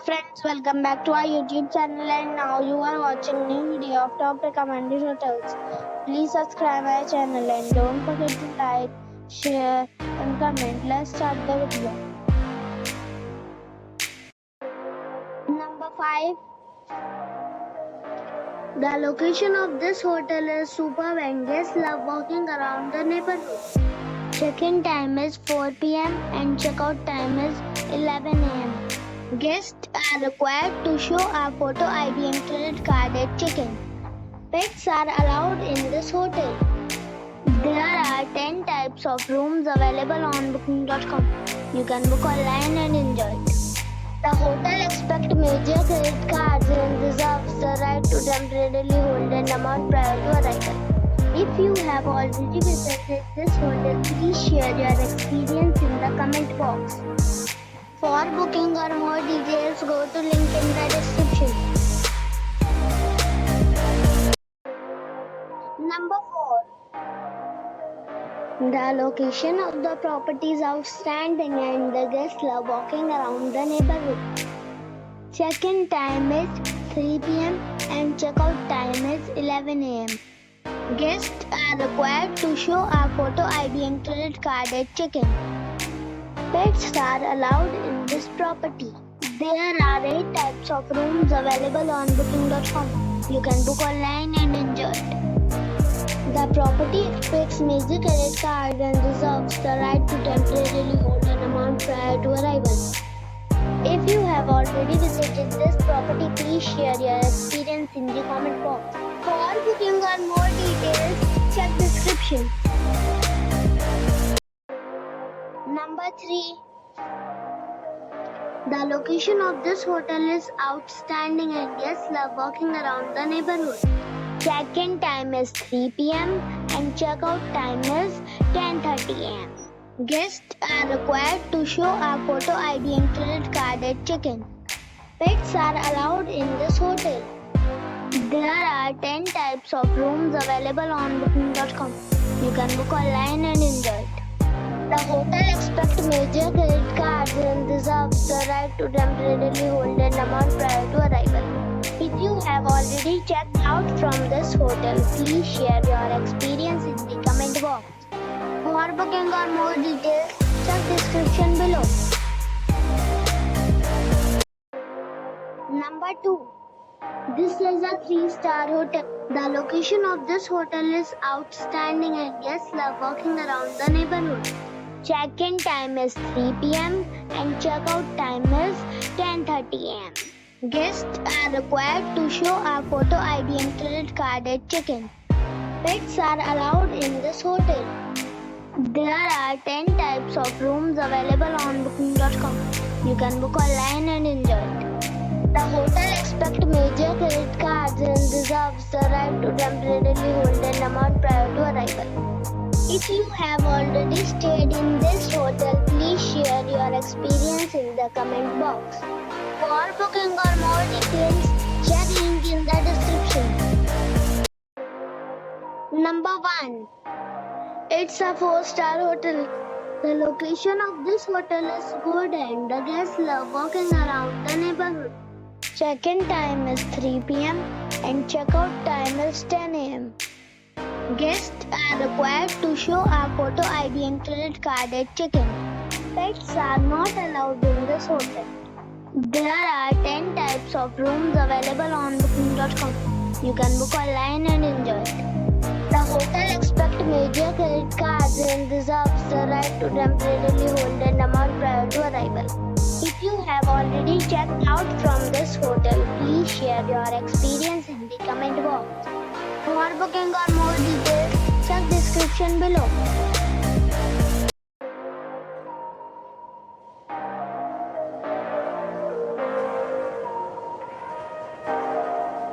friends, welcome back to our YouTube channel, and now you are watching new video of top recommended hotels. Please subscribe our channel and don't forget to like, share and comment. Let's start the video. Number 5. The location of this hotel is superb and guests love walking around the neighborhood. Check-in time is 4 p.m. and check-out time is 11 a.m. Guests are required to show a photo ID and credit card at check-in. Pets are allowed in this hotel. There are 10 types of rooms available on booking.com. You can book online and enjoy it. The hotel expects major credit cards and reserves the right to temporarily hold an amount prior to arrival. If you have already visited this hotel, please share your experience in the comment box. For booking or more details, go to link in the description. Number 4. The location of the property is outstanding and the guests love walking around the neighborhood. Check-in time is 3 p.m. and check-out time is 11 a.m. Guests are required to show a photo ID and credit card at check-in. Pets are allowed in this property. There are 8 types of rooms available on booking.com. You can book online and enjoy it. The property expects major credit cards and reserves the right to temporarily hold an amount prior to arrival. If you have already visited this property, please share your experience in the comment box. For booking or more details, check description. Number 3. The location of this hotel is outstanding and guests love walking around the neighborhood. Check-in time is 3 p.m. and check-out time is 10:30 a.m. Guests are required to show a photo ID and credit card at check-in. Pets are allowed in this hotel. There are 10 types of rooms available on booking.com. You can book online and enjoy it. The hotel expects major credit cards and reserves the right to temporarily hold an amount prior to arrival. If you have already checked out from this hotel, please share your experience in the comment box. For booking or more details, check description below. Number 2. This is a 3-star hotel. The location of this hotel is outstanding and guests love walking around the neighborhood. Check-in time is 3 p.m. and check-out time is 10:30 a.m. Guests are required to show a photo ID and credit card at check-in. Pets are allowed in this hotel. There are 10 types of rooms available on booking.com. You can book online and enjoy it. The hotel expects major credit cards and reserves the right to temporarily hold an amount prior to arrival. If you have already stayed in this hotel, please share your experience in the comment box. For booking or more details, check link in the description. Number 1. It's a 4-star hotel. The location of this hotel is good and the guests love walking around the neighborhood. Check-in time is 3 p.m. and check-out time is 10 a.m. Guests are required to show a photo ID and credit card at check-in. Pets are not allowed in this hotel. There are 10 types of rooms available on booking.com. You can book online and enjoy it. The hotel expects major credit cards and reserves the right to temporarily hold an amount prior to arrival. If you have already checked out from this hotel, please share your experience in the comment box. For booking or more details, check description below.